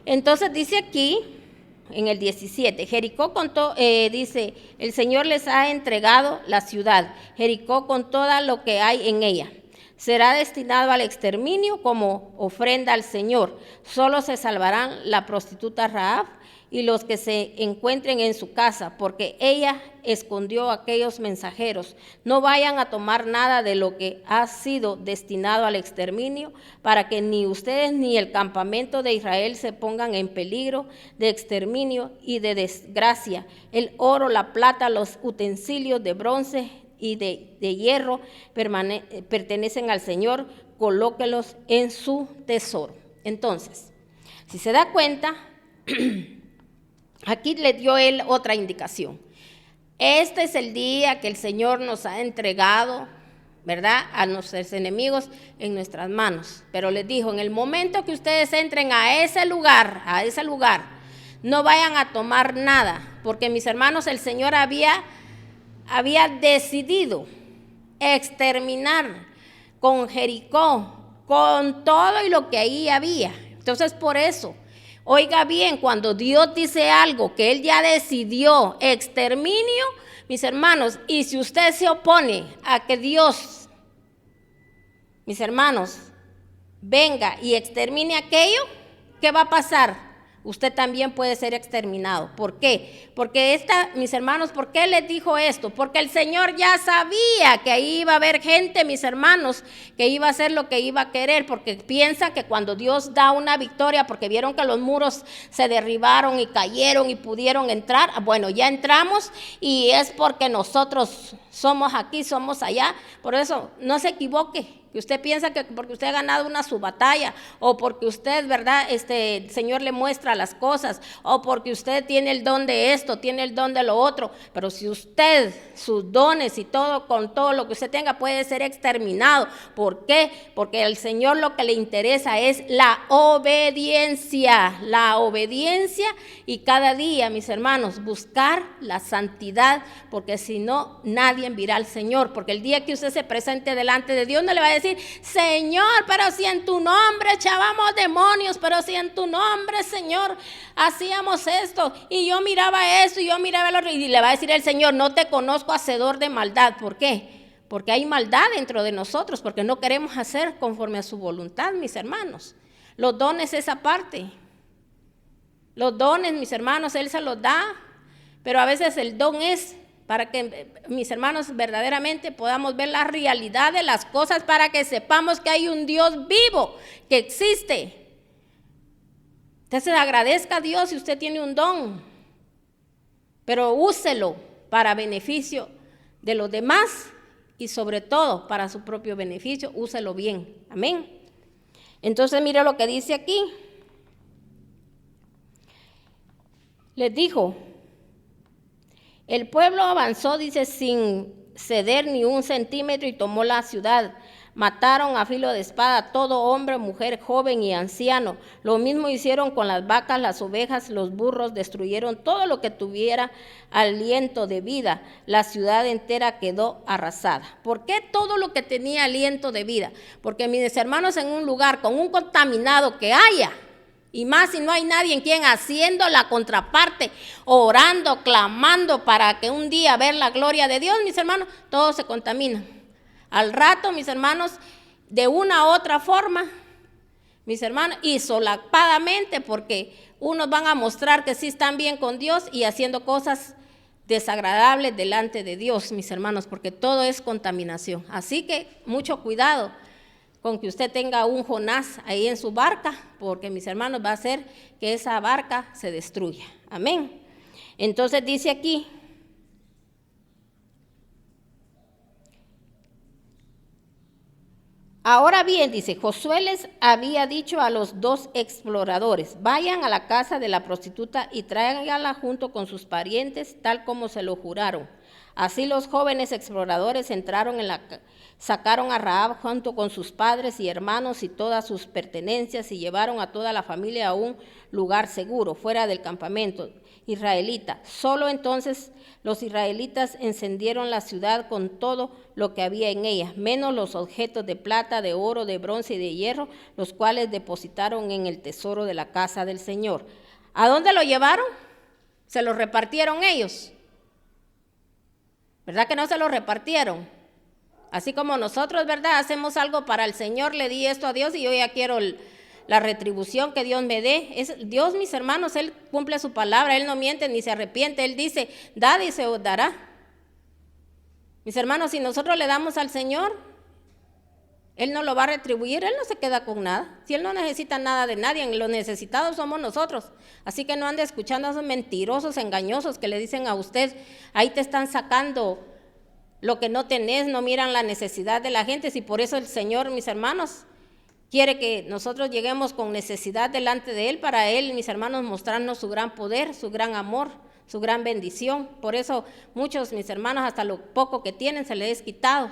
Entonces dice aquí, en el 17, Jericó dice, el Señor les ha entregado la ciudad, Jericó con todo lo que hay en ella. Será destinado al exterminio como ofrenda al Señor. Solo se salvarán la prostituta Rahab y los que se encuentren en su casa, porque ella escondió a aquellos mensajeros. No vayan a tomar nada de lo que ha sido destinado al exterminio, para que ni ustedes ni el campamento de Israel se pongan en peligro de exterminio y de desgracia. El oro, la plata, los utensilios de bronce y de hierro pertenecen al Señor, colóquelos en su tesoro. Entonces, si se da cuenta, aquí le dio él otra indicación. Este es el día que el Señor nos ha entregado, ¿verdad?, a nuestros enemigos en nuestras manos. Pero les dijo, en el momento que ustedes entren a ese lugar, no vayan a tomar nada, porque mis hermanos, el Señor había decidido exterminar con Jericó, con todo y lo que ahí había. Entonces, por eso, oiga bien, cuando Dios dice algo que Él ya decidió, exterminio, mis hermanos, y si usted se opone a que Dios, mis hermanos, venga y extermine aquello, ¿qué va a pasar? Usted también puede ser exterminado. ¿Por qué? Porque mis hermanos, ¿por qué les dijo esto? Porque el Señor ya sabía que ahí iba a haber gente, mis hermanos, que iba a hacer lo que iba a querer, porque piensa que cuando Dios da una victoria, porque vieron que los muros se derribaron y cayeron y pudieron entrar, bueno, ya entramos y es porque nosotros somos aquí, somos allá. Por eso, no se equivoque. Que usted piensa que porque usted ha ganado su batalla, o porque usted, ¿verdad?, el Señor le muestra las cosas, o porque usted tiene el don de esto, tiene el don de lo otro, pero si usted, sus dones y todo, con todo lo que usted tenga, puede ser exterminado. ¿Por qué? Porque al Señor lo que le interesa es la obediencia, y cada día, mis hermanos, buscar la santidad, porque si no, nadie verá al Señor, porque el día que usted se presente delante de Dios, no le va a decir, Señor, pero si en tu nombre echábamos demonios, pero si en tu nombre, Señor, hacíamos esto, y yo miraba eso, y yo miraba lo otro, y le va a decir el Señor, no te conozco, hacedor de maldad. ¿Por qué? Porque hay maldad dentro de nosotros, porque no queremos hacer conforme a su voluntad, mis hermanos. Los dones, esa parte. Los dones, mis hermanos, Él se los da, pero a veces el don es para que, mis hermanos, verdaderamente podamos ver la realidad de las cosas, para que sepamos que hay un Dios vivo, que existe. Entonces agradezca a Dios si usted tiene un don, pero úselo para beneficio de los demás y sobre todo para su propio beneficio, úselo bien. Amén. Entonces mire lo que dice aquí. Les dijo, el pueblo avanzó, dice, sin ceder ni un centímetro y tomó la ciudad. Mataron a filo de espada a todo hombre, mujer, joven y anciano. Lo mismo hicieron con las vacas, las ovejas, los burros. Destruyeron todo lo que tuviera aliento de vida. La ciudad entera quedó arrasada. ¿Por qué todo lo que tenía aliento de vida? Porque, mis hermanos, en un lugar con un contaminado que haya, y más si no hay nadie en quien haciendo la contraparte, orando, clamando para que un día ver la gloria de Dios, mis hermanos, todo se contamina. Al rato, mis hermanos, de una u otra forma, mis hermanos, y solapadamente, porque unos van a mostrar que sí están bien con Dios y haciendo cosas desagradables delante de Dios, mis hermanos, porque todo es contaminación. Así que mucho cuidado con que usted tenga un Jonás ahí en su barca, porque, mis hermanos, va a hacer que esa barca se destruya. Amén. Entonces dice aquí, ahora bien, dice, Josué les había dicho a los dos exploradores, vayan a la casa de la prostituta y tráiganla junto con sus parientes, tal como se lo juraron. Así los jóvenes exploradores entraron sacaron a Rahab junto con sus padres y hermanos y todas sus pertenencias, y llevaron a toda la familia a un lugar seguro, fuera del campamento. israelita. Solo entonces los israelitas encendieron la ciudad con todo lo que había en ella, menos los objetos de plata, de oro, de bronce y de hierro, los cuales depositaron en el tesoro de la casa del Señor. ¿A dónde lo llevaron? Se lo repartieron ellos. ¿Verdad que no se lo repartieron? Así como nosotros, ¿verdad? Hacemos algo para el Señor, le di esto a Dios y yo ya quiero la retribución que Dios me dé. Dios, mis hermanos, Él cumple su palabra, Él no miente ni se arrepiente. Él dice, dad y se os dará. Mis hermanos, si nosotros le damos al Señor, Él no lo va a retribuir, Él no se queda con nada. Si Él no necesita nada de nadie, los necesitados somos nosotros. Así que no ande escuchando a esos mentirosos, engañosos que le dicen a usted, ahí te están sacando lo que no tenés, no miran la necesidad de la gente. Si por eso el Señor, mis hermanos, quiere que nosotros lleguemos con necesidad delante de Él, para Él, mis hermanos, mostrarnos su gran poder, su gran amor, su gran bendición. Por eso muchos, mis hermanos, hasta lo poco que tienen se les es quitado.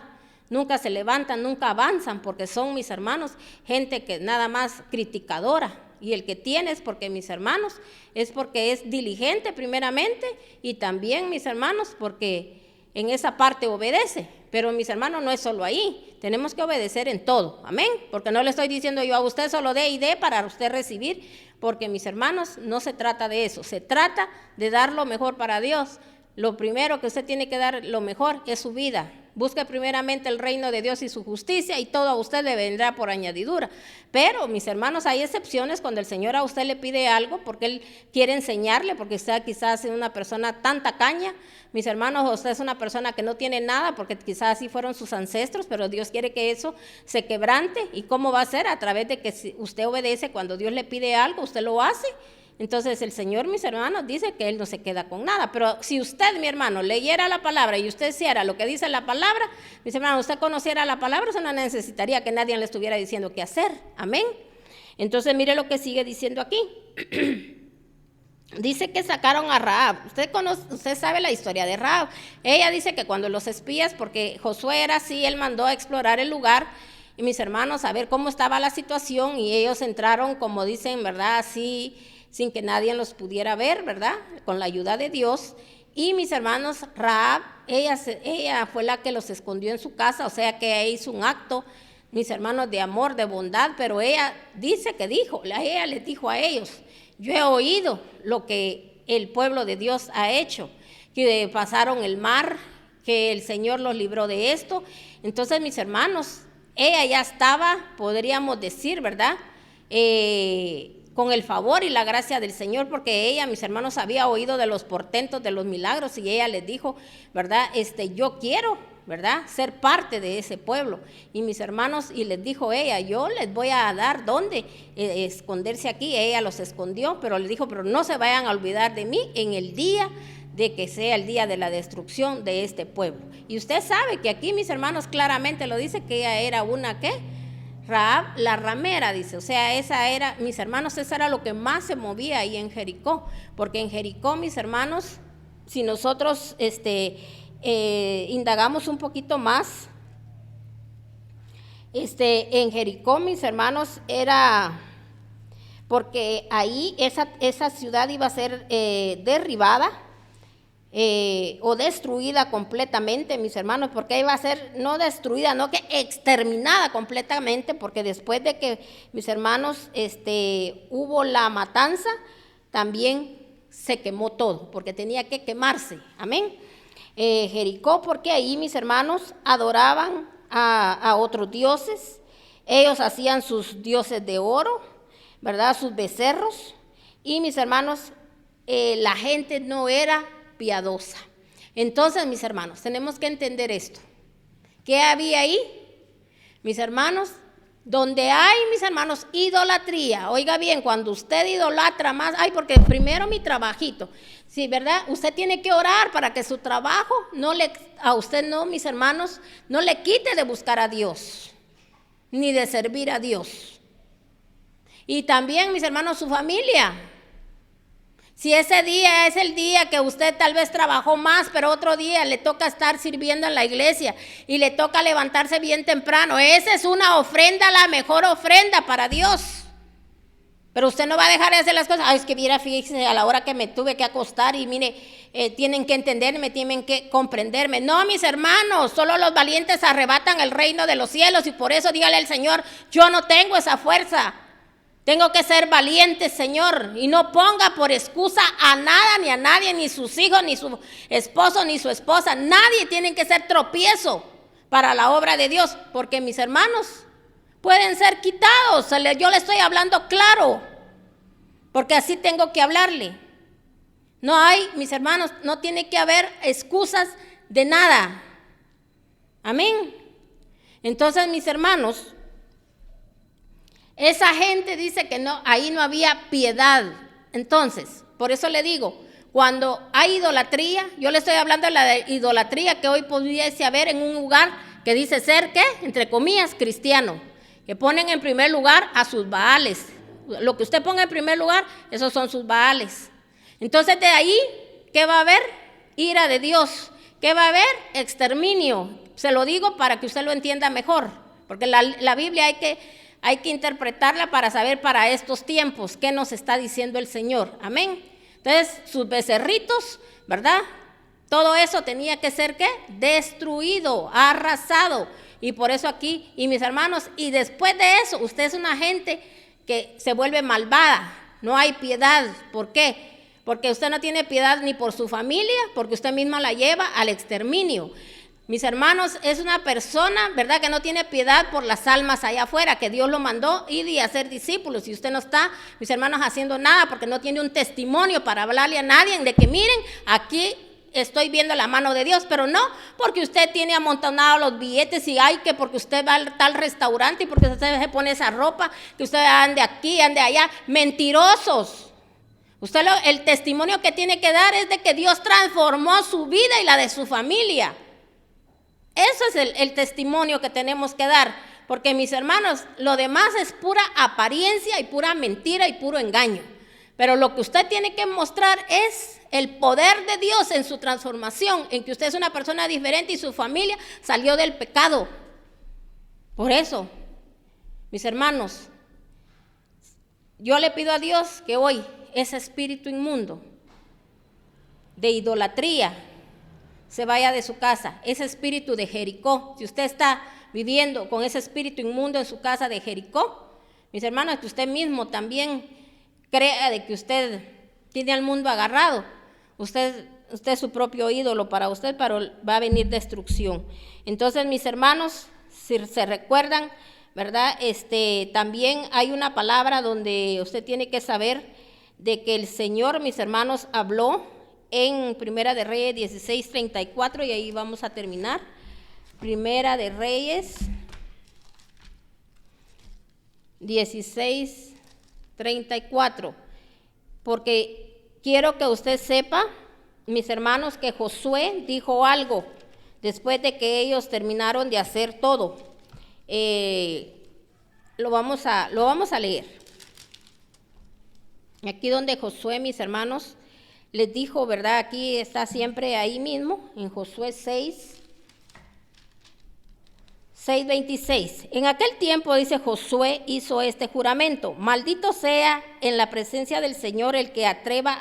Nunca se levantan, nunca avanzan, porque son, mis hermanos, gente que nada más criticadora. Y el que tiene es porque, mis hermanos, es porque es diligente primeramente, y también, mis hermanos, porque en esa parte obedece. Pero, mis hermanos, no es solo ahí, tenemos que obedecer en todo, amén, porque no le estoy diciendo yo a usted solo dé y dé para usted recibir, porque, mis hermanos, no se trata de eso, se trata de dar lo mejor para Dios. Lo primero que usted tiene que dar lo mejor es su vida. Busque primeramente el reino de Dios y su justicia, y todo a usted le vendrá por añadidura. Pero, mis hermanos, hay excepciones cuando el Señor a usted le pide algo porque Él quiere enseñarle, porque usted quizás es una persona tan tacaña. Mis hermanos, usted es una persona que no tiene nada porque quizás así fueron sus ancestros, pero Dios quiere que eso se quebrante. ¿Y cómo va a ser? A través de que si usted obedece cuando Dios le pide algo, usted lo hace. Entonces el Señor, mis hermanos, dice que Él no se queda con nada. Pero si usted, mi hermano, leyera la palabra y usted hiciera lo que dice la palabra, mis hermanos, usted conociera la palabra, usted no necesitaría que nadie le estuviera diciendo qué hacer. Amén. Entonces mire lo que sigue diciendo aquí. Dice que sacaron a Rahab. Usted sabe la historia de Rahab. Ella dice que cuando los espías, porque Josué era así, él mandó a explorar el lugar, y mis hermanos, a ver cómo estaba la situación, y ellos entraron, como dicen, ¿verdad? Así, sin que nadie los pudiera ver, ¿verdad? Con la ayuda de Dios. Y mis hermanos, Rahab, ella fue la que los escondió en su casa, o sea que ella hizo un acto, mis hermanos, de amor, de bondad, pero ella dice que ella les dijo a ellos, yo he oído lo que el pueblo de Dios ha hecho, que pasaron el mar, que el Señor los libró de esto. Entonces, mis hermanos, ella ya estaba, podríamos decir, ¿verdad?, con el favor y la gracia del Señor, porque ella, mis hermanos, había oído de los portentos, de los milagros, y ella les dijo, ¿verdad?, yo quiero, ¿verdad?, ser parte de ese pueblo. Y mis hermanos, y les dijo ella, yo les voy a dar dónde esconderse aquí. Ella los escondió, pero les dijo, pero no se vayan a olvidar de mí en el día de que sea el día de la destrucción de este pueblo. Y usted sabe que aquí, mis hermanos, claramente lo dice, que ella era una, ¿qué?, Rahab, la ramera, dice. O sea, esa era, mis hermanos, esa era lo que más se movía ahí en Jericó, porque en Jericó, mis hermanos, si nosotros indagamos un poquito más, en Jericó, mis hermanos, era porque ahí esa ciudad iba a ser derribada o destruida completamente, mis hermanos, porque iba a ser no destruida, no que exterminada completamente, porque después de que, mis hermanos, hubo la matanza, también se quemó todo, porque tenía que quemarse, amén. Jericó, porque ahí, mis hermanos, adoraban a otros dioses. Ellos hacían sus dioses de oro, ¿verdad?, sus becerros, y mis hermanos, la gente no era piadosa. Entonces, mis hermanos, tenemos que entender esto. ¿Qué había ahí? Mis hermanos, donde hay, mis hermanos, idolatría. Oiga bien, cuando usted idolatra más, porque primero mi trabajito, sí, ¿verdad? Usted tiene que orar para que su trabajo a usted no, mis hermanos, no le quite de buscar a Dios, ni de servir a Dios. Y también, mis hermanos, su familia. Si ese día es el día que usted tal vez trabajó más, pero otro día le toca estar sirviendo en la iglesia y le toca levantarse bien temprano, esa es una ofrenda, la mejor ofrenda para Dios. Pero usted no va a dejar de hacer las cosas. Ay, es que mira, fíjese, a la hora que me tuve que acostar y mire, tienen que entenderme, tienen que comprenderme. No, mis hermanos, solo los valientes arrebatan el reino de los cielos, y por eso dígale al Señor, yo no tengo esa fuerza. Tengo que ser valiente, Señor, y no ponga por excusa a nada, ni a nadie, ni sus hijos, ni su esposo, ni su esposa. Nadie tiene que ser tropiezo para la obra de Dios, porque mis hermanos pueden ser quitados. Yo le estoy hablando claro, porque así tengo que hablarle. No hay, mis hermanos, no tiene que haber excusas de nada. Amén. Entonces, mis hermanos, esa gente dice que no, ahí no había piedad. Entonces, por eso le digo, cuando hay idolatría, yo le estoy hablando de la idolatría que hoy pudiese haber en un lugar que dice ser, ¿qué? Entre comillas, cristiano, que ponen en primer lugar a sus baales. Lo que usted ponga en primer lugar, esos son sus baales. Entonces, de ahí, ¿qué va a haber? Ira de Dios. ¿Qué va a haber? Exterminio. Se lo digo para que usted lo entienda mejor, porque la Biblia hay que interpretarla para saber para estos tiempos qué nos está diciendo el Señor. Amén. Entonces, sus becerritos, ¿verdad? Todo eso tenía que ser, ¿qué? Destruido, arrasado. Y por eso aquí, y mis hermanos, y después de eso, usted es una gente que se vuelve malvada. No hay piedad. ¿Por qué? Porque usted no tiene piedad ni por su familia, porque usted misma la lleva al exterminio. Mis hermanos, es una persona, ¿verdad?, que no tiene piedad por las almas allá afuera, que Dios lo mandó ir y hacer discípulos. Y usted no está, mis hermanos, haciendo nada porque no tiene un testimonio para hablarle a nadie de que miren, aquí estoy viendo la mano de Dios, pero no porque usted tiene amontonados los billetes y hay que porque usted va al tal restaurante y porque usted se pone esa ropa, que usted ande aquí, ande allá. Mentirosos. Usted el testimonio que tiene que dar es de que Dios transformó su vida y la de su familia. Eso es el testimonio que tenemos que dar, porque mis hermanos, lo demás es pura apariencia y pura mentira y puro engaño. Pero lo que usted tiene que mostrar es el poder de Dios en su transformación, en que usted es una persona diferente y su familia salió del pecado. Por eso, mis hermanos, yo le pido a Dios que hoy ese espíritu inmundo de idolatría se vaya de su casa, ese espíritu de Jericó. Si usted está viviendo con ese espíritu inmundo en su casa de Jericó, mis hermanos, que usted mismo también crea de que usted tiene al mundo agarrado, usted es su propio ídolo para usted, pero va a venir destrucción. Entonces, mis hermanos, si se recuerdan, ¿verdad? También hay una palabra donde usted tiene que saber de que el Señor, mis hermanos, habló en Primera de Reyes 16:34, y ahí vamos a terminar. Primera de Reyes 16:34, porque quiero que usted sepa, mis hermanos, que Josué dijo algo después de que ellos terminaron de hacer todo. Lo vamos a leer. Aquí donde Josué, mis hermanos, les dijo, ¿verdad? Aquí está siempre ahí mismo, en Josué 6:26. En aquel tiempo, dice, Josué hizo este juramento: maldito sea en la presencia del Señor el que atreva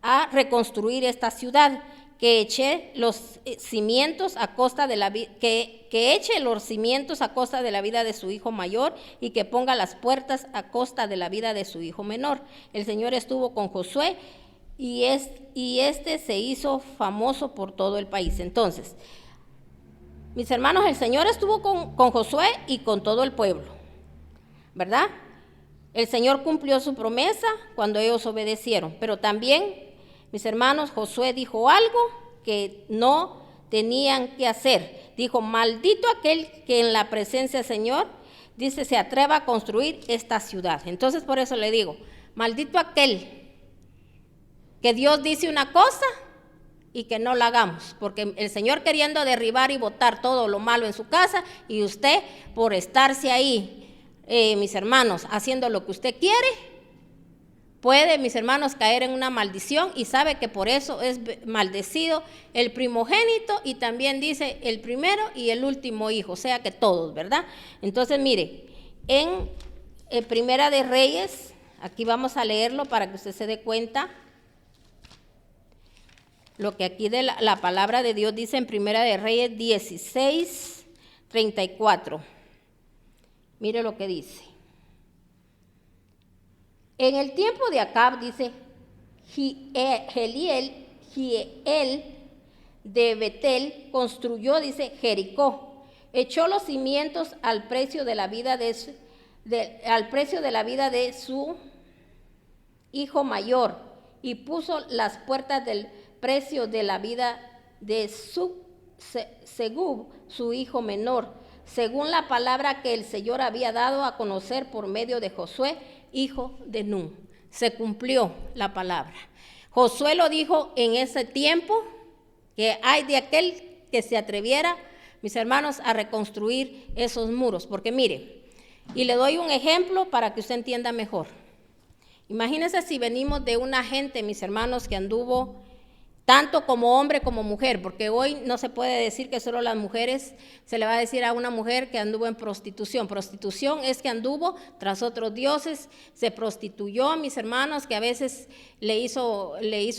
a reconstruir esta ciudad, que eche los cimientos a costa de la que eche los cimientos a costa de la vida de su hijo mayor y que ponga las puertas a costa de la vida de su hijo menor. El Señor estuvo con Josué y este se hizo famoso por todo el país. Entonces, mis hermanos, el Señor estuvo con Josué y con todo el pueblo, ¿verdad? El Señor cumplió su promesa cuando ellos obedecieron, pero también, mis hermanos, Josué dijo algo que no tenían que hacer. Dijo: maldito aquel que en la presencia del Señor, dice, se atreva a construir esta ciudad. Entonces, por eso le digo, maldito aquel que Dios dice una cosa y que no la hagamos, porque el Señor queriendo derribar y botar todo lo malo en su casa, y usted por estarse ahí, mis hermanos, haciendo lo que usted quiere, puede, mis hermanos, caer en una maldición, y sabe que por eso es maldecido el primogénito, y también dice el primero y el último hijo, o sea que todos, ¿verdad? Entonces, mire, en Primera de Reyes, Aquí vamos a leerlo para que usted se dé cuenta. Lo que aquí de la palabra de Dios dice en Primera de Reyes 16:34. Mire lo que dice. En el tiempo de Acab, dice, Jeiel de Betel construyó, dice, Jericó. Echó los cimientos al precio de la vida de su hijo mayor y puso las puertas del precio de la vida de Segub, su hijo menor, según la palabra que el Señor había dado a conocer por medio de Josué, hijo de Nun. Se cumplió la palabra. Josué lo dijo en ese tiempo, que hay de aquel que se atreviera, mis hermanos, a reconstruir esos muros. Porque mire, y le doy un ejemplo para que usted entienda mejor. Imagínense si venimos de una gente, mis hermanos, que anduvo tanto como hombre como mujer, porque hoy no se puede decir que solo las mujeres, se le va a decir a una mujer que anduvo en prostitución. Prostitución es que anduvo tras otros dioses, se prostituyó, mis hermanos, que a veces le hizo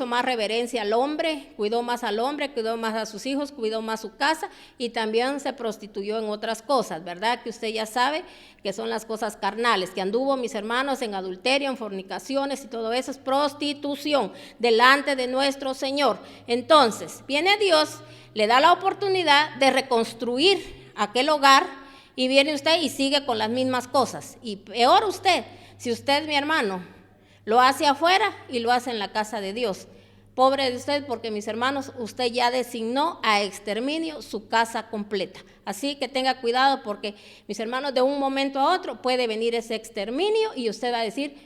más reverencia al hombre, cuidó más al hombre, cuidó más a sus hijos, cuidó más su casa, y también se prostituyó en otras cosas, ¿verdad? Que usted ya sabe que son las cosas carnales, que anduvo, mis hermanos, en adulterio, en fornicaciones, y todo eso es prostitución delante de nuestro Señor. Entonces, viene Dios, le da la oportunidad de reconstruir aquel hogar, y viene usted y sigue con las mismas cosas. Y peor usted, si usted, mi hermano, lo hace afuera y lo hace en la casa de Dios. Pobre de usted, porque, mis hermanos, usted ya designó a exterminio su casa completa. Así que tenga cuidado, porque, mis hermanos, de un momento a otro puede venir ese exterminio y usted va a decir,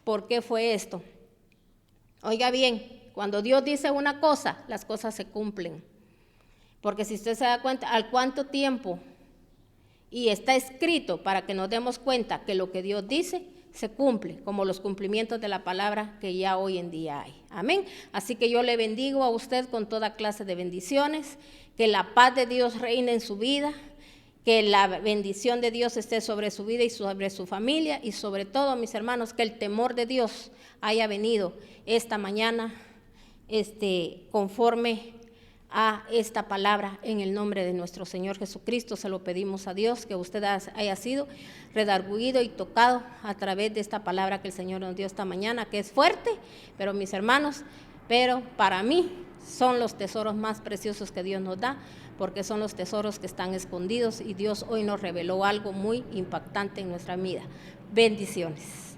¿por qué fue esto? Oiga bien, cuando Dios dice una cosa, las cosas se cumplen. Porque si usted se da cuenta, ¿al cuánto tiempo? Y está escrito para que nos demos cuenta que lo que Dios dice se cumple, como los cumplimientos de la palabra que ya hoy en día hay. Amén. Así que yo le bendigo a usted con toda clase de bendiciones, que la paz de Dios reine en su vida, que la bendición de Dios esté sobre su vida y sobre su familia, y sobre todo, mis hermanos, que el temor de Dios haya venido esta mañana conforme a esta palabra, en el nombre de nuestro Señor Jesucristo. Se lo pedimos a Dios, que usted haya sido redarguido y tocado a través de esta palabra que el Señor nos dio esta mañana, que es fuerte, pero, mis hermanos, pero para mí son los tesoros más preciosos que Dios nos da, porque son los tesoros que están escondidos, y Dios hoy nos reveló algo muy impactante en nuestra vida. Bendiciones.